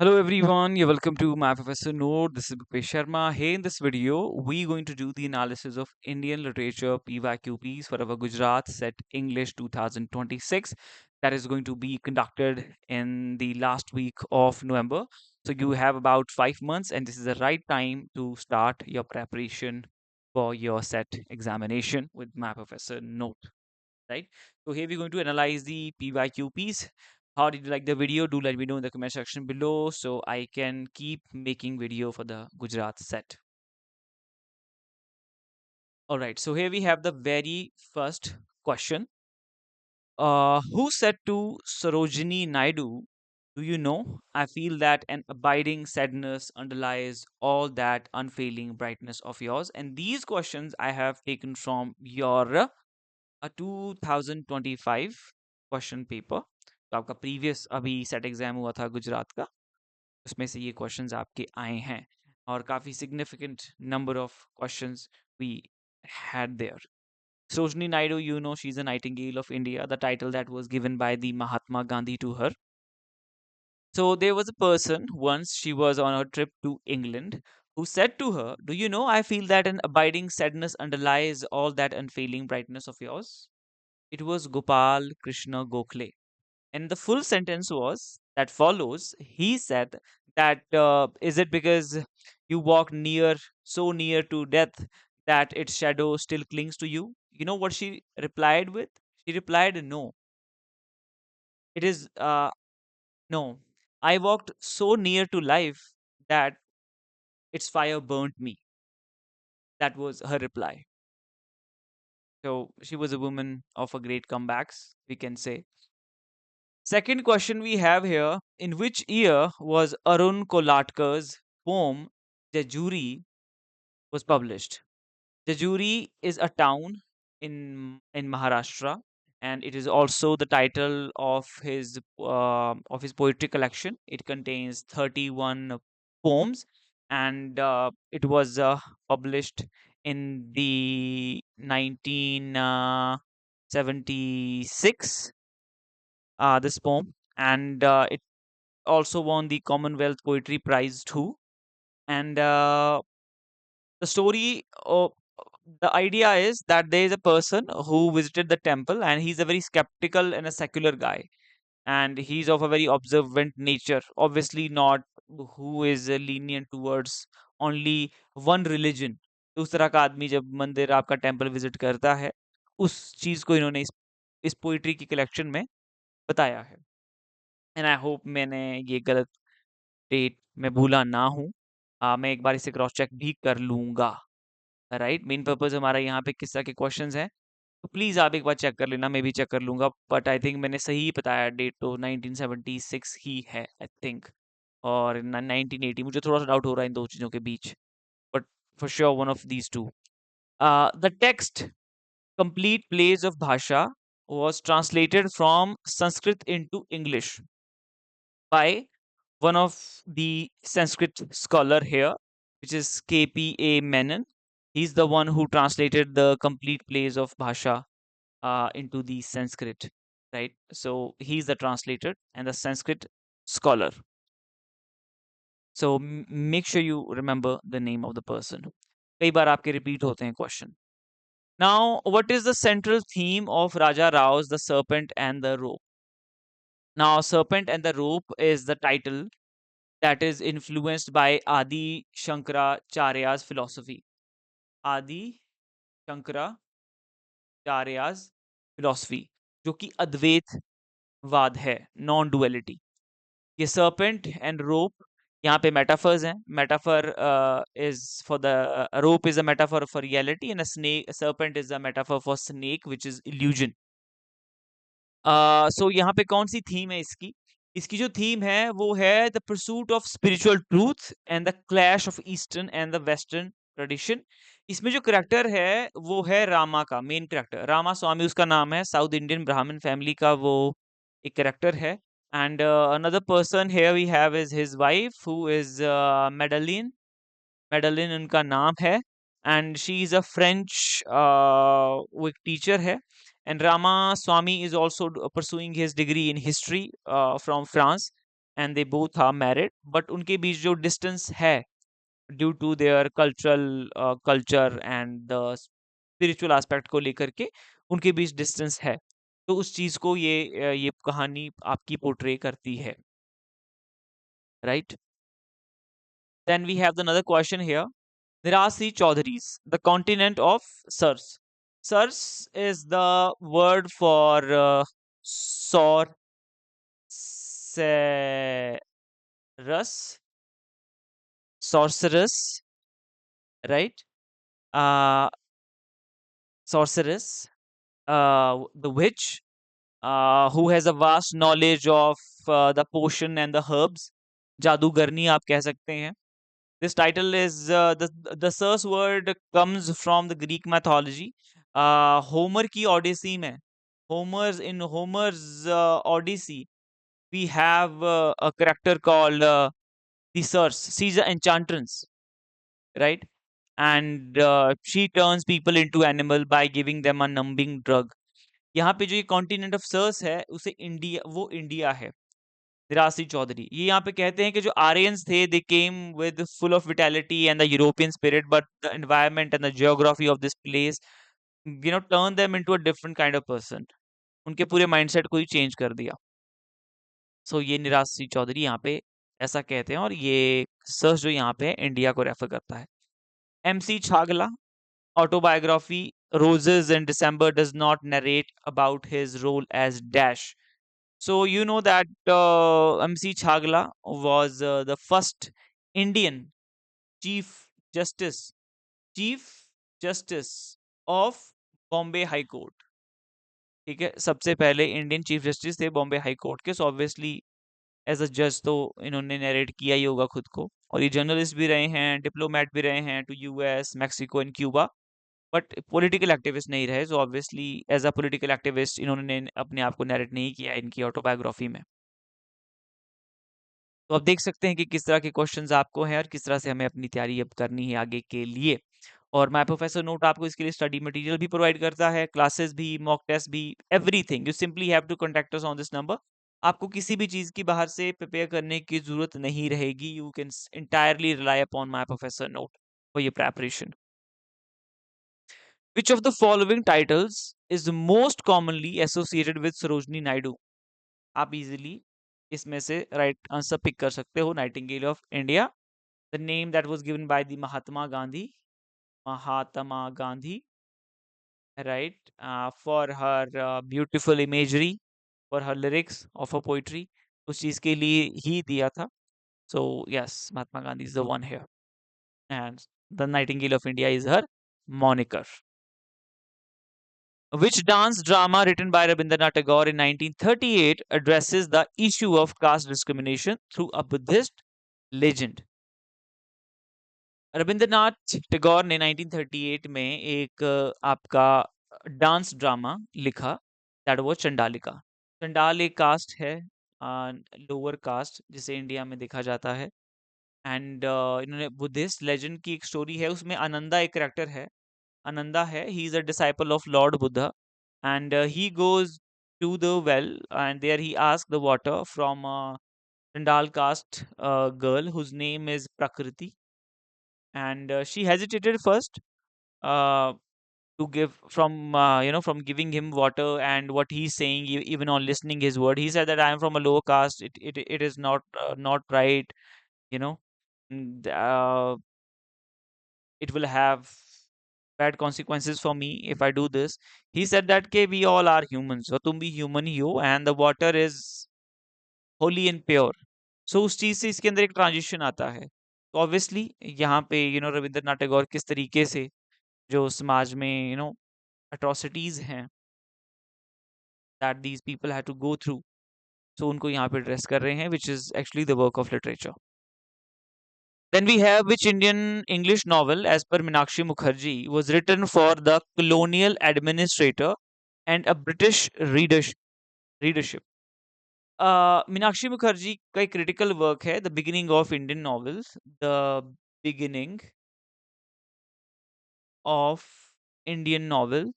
Hello everyone, you're welcome to my Professor Note. This is Bhupesh Sharma. Hey, in this video, we're going to do the analysis of Indian literature PYQPs for our Gujarat Set English 2026. That is going to be conducted in the last week of November. So you have about 5 months, and this is the right time to start your preparation for your set examination with my Professor Note, right? So here we're going to analyze the PYQPs. How did you like the video? Do let me know in the comment section below so I can keep making video for the Gujarat set. All right, so here we have the very first question. Who said to Sarojini Naidu, do you know, I feel that an abiding sadness underlies all that unfailing brightness of yours. And these questions I have taken from your 2025 question paper. तो आपका previous अभी set exam हुआ था गुजरात का, उसमें से ये questions आपके आए हैं और काफी significant number of questions we had there. Sarojini Naidu, you know, she's a Nightingale of India, the title that was given by the Mahatma Gandhi to her. So there was a person once, she was on a trip to England, who said to her, do you know, I feel that an abiding sadness underlies all that unfailing brightness of yours. It was Gopal Krishna Gokhale. And the full sentence was that follows. He said that is it because you walk near, so near to death that its shadow still clings to you? You know what she replied with? She replied, no. It is no. I walked so near to life that its fire burnt me. That was her reply. So she was a woman of a great comebacks, we can say. Second question we have here, in which year was Arun Kolatkar's poem Jejuri was published? Jejuri is a town in Maharashtra, and it is also the title of his poetry collection. It contains 31 poems, and it was published in the 1976. This poem, and it also won the Commonwealth Poetry Prize too. And the story, the idea is that there is a person who visited the temple, and he's a very skeptical and a secular guy, and he's of a very observant nature. Obviously, not who is lenient towards only one religion. तो उस तरह का आदमी जब मंदिर आपका temple visit करता है, उस चीज को इन्होंने इस पोइट्री की कलेक्शन में बताया है। एंड आई होप मैंने ये गलत डेट मैं भूला ना हूँ। मैं एक बार इसे क्रॉस चेक भी कर लूँगा, राइट? मेन पर्पज़ हमारा यहाँ पे किस तरह के क्वेश्चंस हैं, तो प्लीज़ आप एक बार चेक कर लेना, मैं भी चेक कर लूँगा। बट आई थिंक मैंने सही बताया, डेट तो 1976 ही है आई थिंक, और 1980, मुझे थोड़ा सा डाउट हो रहा है इन दो चीज़ों के बीच, but for sure one of these two. The text complete plays of Bhasha was translated from Sanskrit into English by one of the Sanskrit scholar here, which is KPA Menon. He's the one who translated the complete plays of Bhasha into the Sanskrit, right? So he's the translator and the Sanskrit scholar. So make sure you remember the name of the person. कई बार आपके repeat होते हैं question. Now, what is the central theme of Raja Rao's The Serpent and the Rope? Now, Serpent and the Rope is the title that is influenced by Adi Shankaracharya's philosophy. Adi Shankaracharya's philosophy, जो कि अद्वैतवाद है, non duality. ये serpent and rope यहाँ पे metaphors हैं। Metaphor is for the rope is a metaphor for reality, and a snake serpent is a metaphor for snake which is illusion. So यहाँ पे कौन सी थीम है इसकी? इसकी जो थीम है वो है the pursuit of spiritual truth and the clash of eastern and the western tradition. इसमें जो करेक्टर है वो है रामा का मेन करेक्टर, रामा स्वामी उसका नाम है, साउथ इंडियन ब्राह्मण फैमिली का वो एक करेक्टर है। And another person here we have is his wife who is Madeleine. Madeleine उनका नाम है, and she is a French वो एक टीचर है। And Rama Swami is also pursuing his degree in history from France. And they both are married, but उनके बीच जो distance है due to their culture and the spiritual aspect को लेकर के उनके बीच डिस्टेंस है। तो उस चीज को ये कहानी आपकी पोर्ट्रे करती है, right? Then we have another question here. Nirasi Chaudhary's The Continent of Sirs. Sirs is the word for sor sorceress, right? uh Sorceress, the witch, who has a vast knowledge of the potion and the herbs. जादूगरनी आप कह सकते हैं. This title is the Circe word comes from the Greek mythology. Homer की Odyssey में, Homer's Odyssey, we have a character called the Circe. She's an enchantress, right? And she turns people into animal by giving them a numbing drug. यहाँ पे जो ये continent of sirs है उसे India, वो India है. निराशी चौधरी ये यहाँ पे कहते हैं कि जो आर्यंस थे they came with full of vitality and the European spirit, but the environment and the geography of this place turn them into a different kind of person. उनके पूरे माइंडसेट को ही चेंज कर दिया. सो ये निराशी चौधरी यहाँ पे ऐसा कहते हैं, और ये सर्च जो यहाँ पे इंडिया को रेफर करता है. MC Chagla autobiography Roses in December does not narrate about his role as Dash. So you know that MC Chagla was the first Indian chief justice chief justice of Bombay High Court. ठीक है, सबसे पहले Indian chief justice थे Bombay high court के. सो obviously as अ जज तो इन्होंने narrate किया ही होगा खुद को. और ये जर्नलिस्ट भी रहे हैं, डिप्लोमेट भी रहे हैं to US, Mexico and Cuba, but political activist नहीं रहे. So obviously as a political activist इन्होंने अपने आप को नैरेट नहीं किया इनकी ऑटोबायोग्राफी में. तो आप देख सकते हैं कि किस तरह के क्वेश्चंस आपको हैं और किस तरह से हमें अपनी तैयारी अब करनी है आगे के लिए. और माय प्रोफेसर नोट आपको इसके लिए स्टडी मटेरियल भी प्रोवाइड करता है, क्लासेस भी, मॉक टेस्ट भी, everything. You simply have to contact us on this number. आपको किसी भी चीज की बाहर से प्रिपेयर करने की जरूरत नहीं रहेगी. You can entirely rely upon my professor note for your preparation. Which of the following titles is most commonly associated with Sarojini Naidu? आप इजीली इसमें से राइट आंसर पिक कर सकते हो. Nightingale of India, the name that was given by the Mahatma Gandhi, right, for her beautiful imagery, for her lyrics of a poetry. उस चीज के लिए ही दिया था. So yes, Mahatma Gandhi is the one here, and the Nightingale of India is her moniker. Which dance drama written by Rabindranath Tagore in 1938 addresses the issue of caste discrimination through a Buddhist legend? Rabindranath Tagore ने 1938 में एक आपका dance drama लिखा, that was Chandalika. चंडाल एक cast है, lower caste जिसे India में देखा जाता है. एंड इन्होंने बुद्धिस्ट लेजेंड की एक स्टोरी है, उसमें आनंदा एक करेक्टर है. Ananda hai, he is a disciple of Lord Buddha, and he goes to the well, and there he asks the water from a Chandal caste girl whose name is Prakriti. And she hesitated first uh, to give from giving him water, and what he's saying, even on listening his word, he said that I am from a lower caste. It is not right, you know. And, it will have bad consequences for me if I do this. He said that ke we all are humans, so तुम भी human ही हो, and the water is holy and pure. So उस चीज से इसके अंदर एक transition आता है. तो ऑब्वियसली यहाँ पे रविंद्रनाथ टैगोर किस तरीके से जो समाज में atrocities हैं that these people had to go through, so उनको यहाँ पे address कर रहे हैं, which is actually the work of literature. Then we have which Indian English novel, as per Meenakshi Mukherjee, was written for the colonial administrator and a British readership. Meenakshi Mukherjee का एक critical work है, the beginning of Indian novels. The beginning of Indian novel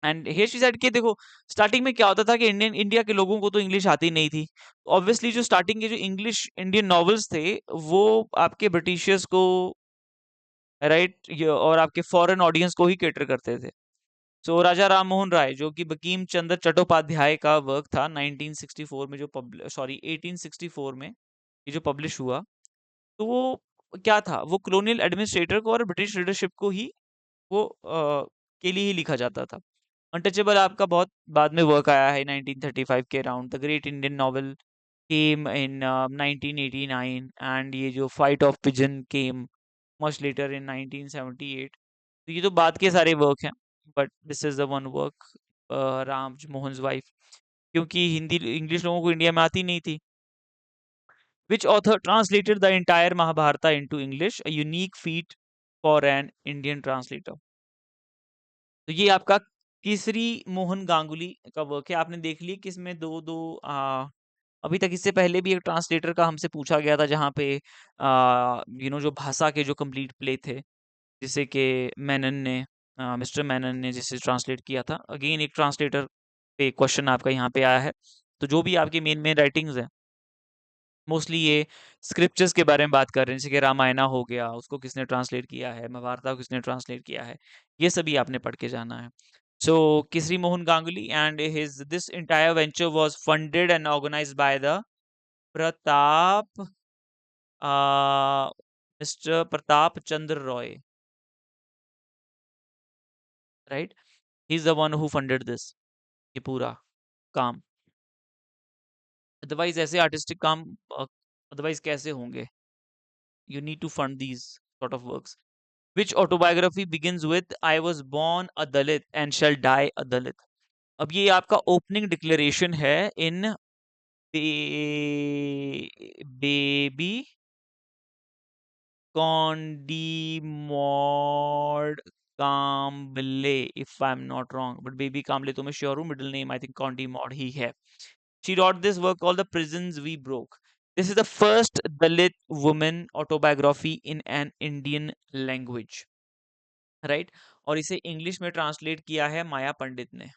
and here she said कि देखो, starting में क्या होता था कि इंडिया के लोगों को तो इंग्लिश आती नहीं थी। ऑब्वियसली जो स्टार्टिंग के जो इंग्लिश इंडियन नॉवेल्स थे, वो आपके ब्रिटिशर्स को, राइट, और आपके फॉरेन ऑडियंस को ही कैटर करते थे। सो राजा राम मोहन राय, जो कि बंकिम चंद्र चट्टोपाध्याय का वर्क था, 1964 में जो सॉरी 1864 में ये जो पब्लिश हुआ, तो वो क्या था, वो कॉलोनियल एडमिनिस्ट्रेटर को और ब्रिटिश लीडरशिप को ही वो के लिए ही लिखा जाता था। अनटचेबल आपका बहुत बाद में वर्क आया है 1935 के around. The great Indian novel came in 1989, and ये जो fight of pigeon came much later in 1978। तो ये तो बाद के सारे वर्क हैं, but this is the one work, Ram Mohan wife, क्योंकि हिंदी इंग्लिश लोगों को इंडिया में आती नहीं थी। Which author translated the entire Mahabharata into English, a unique feat for an Indian translator? तो ये आपका केसरी मोहन गांगुली का वर्क है। आपने देख लिया कि इसमें दो दो अभी तक इससे पहले भी एक ट्रांसलेटर का हमसे पूछा गया था, जहाँ पे जो भाषा के जो कंप्लीट प्ले थे, जिसे कि मेनन ने, मिस्टर मेनन ने जिसे ट्रांसलेट किया था। अगेन एक ट्रांसलेटर पे क्वेश्चन आपका यहाँ पे आया है। तो जो भी आपकी मेन मेन राइटिंग्स हैं, मोस्टली ये स्क्रिप्चर्स के बारे में बात कर रहे हैं, जैसे कि रामायणा हो गया, उसको किसने ट्रांसलेट किया है, महाभारत को किसने ट्रांसलेट किया है, ये सभी आपने पढ़ के जाना है। So Kesari Mohan Ganguly and his this entire venture was funded and organised by the Pratap mister Pratap Chandra Roy, right, he is the one who funded this, ये पूरा काम। अदरवाइज ऐसे आर्टिस्टिक काम अदरवाइज कैसे होंगे? You need to fund these sort of works. Which autobiography begins with I was born a Dalit and shall die a Dalit? अब ये आपका ओपनिंग डिक्लेरेशन है in Baby Kondimod Kamble, if I am not wrong, but Baby Kamble तो मैं sure हूँ, middle name I think Kondimod ही है। She wrote this work called The Prisons We Broke. This is the first Dalit woman autobiography in an Indian language. Right, और इसे English में translate किया है माया पंडित ने।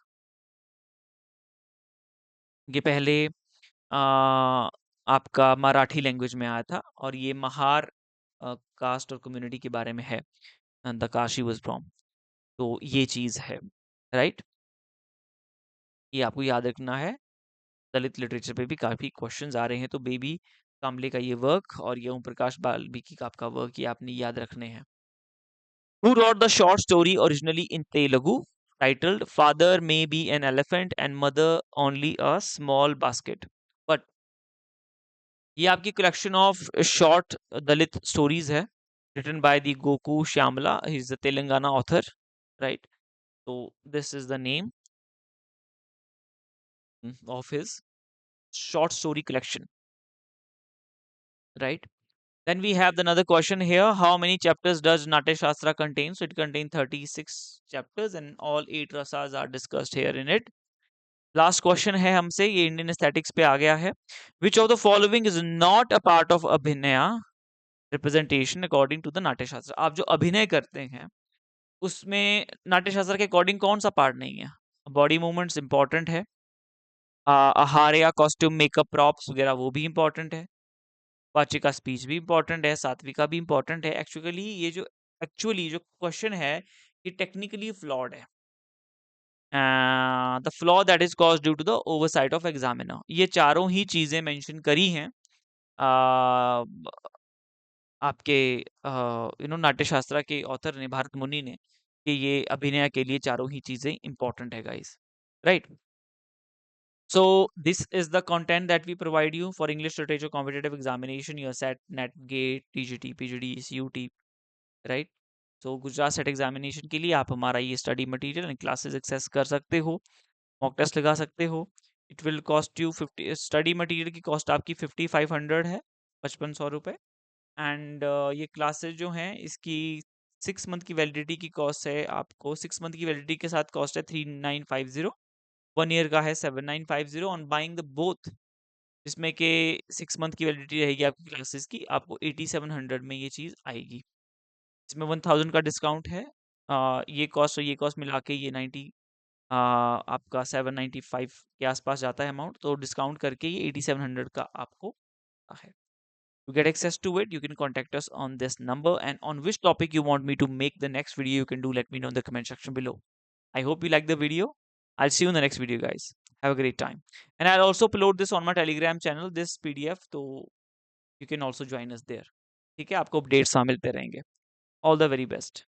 ये पहले आपका मराठी लैंग्वेज में आया था, और ये महार कास्ट और कम्युनिटी के बारे में है, द काशी वाज फ्रॉम। तो ये चीज है, राइट, ये आपको याद रखना है। दलित लिटरेचर पे भी काफी क्वेश्चंस आ रहे हैं, तो बेबी कामले का ये वर्क और ये ओम प्रकाश बाल्मीकि का आपका वर्क, ये आपने याद रखने हैं। Who wrote the short story originally in Telugu titled Father May Be an Elephant and Mother Only a Small Basket? But ये आपकी collection of short Dalit stories है, written by the Goku Shyamala. He's the Telangana author, right? So this is the name of his short story collection, right? Then we have another question here. How many chapters does Natya Shastra contain? So it contains 36 chapters and all 8 rasas are discussed here in it. Last question है हमसे, ये Indian aesthetics पे आ गया है। Which of the following is not a part of अभिनय representation according to the नाट्य शास्त्र? आप जो अभिनय करते हैं उसमें नाट्य शास्त्र के अकॉर्डिंग कौन सा पार्ट नहीं है? बॉडी मूवमेंट्स इंपॉर्टेंट है, आहार या कॉस्ट्यूम मेकअप प्रॉप्स वगैरह वो भी इंपॉर्टेंट है, वाचिका स्पीच भी इंपॉर्टेंट है, सात्विका भी इंपॉर्टेंट है। एक्चुअली जो क्वेश्चन है ये टेक्निकली फ्लॉड है। The flaw that is cause due to the oversight of examiner, ये चारों ही चीजें मेंशन करी हैं आपके नाट्य शास्त्र के ऑथर ने, भारत मुनि ने, कि ये अभिनय के लिए चारों ही चीजें इंपॉर्टेंट है guys, right. So this is the content that we provide you for English literature competitive examination, your set, net, gate, TGT, PGD, CUT, right? So Gujarat SET examination के लिए आप हमारा ये study material and classes access कर सकते हो, mock test लगा सकते हो। It will cost you 50, study material की कॉस्ट आपकी 5500 है, 5500 रुपये। एंड ये क्लासेस जो हैं इसकी 6 मंथ की वैलिडिटी की कॉस्ट है आपको, 6 मंथ की वैलिडिटी के साथ कॉस्ट है 3950, 1 ईयर का है 7950 ऑन बाइंग द बोथ, जिसमें कि 6 मंथ की वैलिडिटी रहेगी आपकी क्लासेस की, आपको 8700 में ये चीज़ आएगी। इसमें 1000 का डिस्काउंट है, ये कॉस्ट और ये कॉस्ट मिला के ये आपका 795 के आसपास जाता है अमाउंट, तो डिस्काउंट करके ये 8700 का आपको है। To get access to it, you can contact us on this number, and on which topic you want me to make the next video, you can do let me know in the comment section below. I hope you like the video. I'll see you in the next video, guys. Have a great time. And I'll also upload this on my Telegram channel, this PDF, so you can also join us there. ठीक है, आपको updates मिलते रहेंगे. All the very best.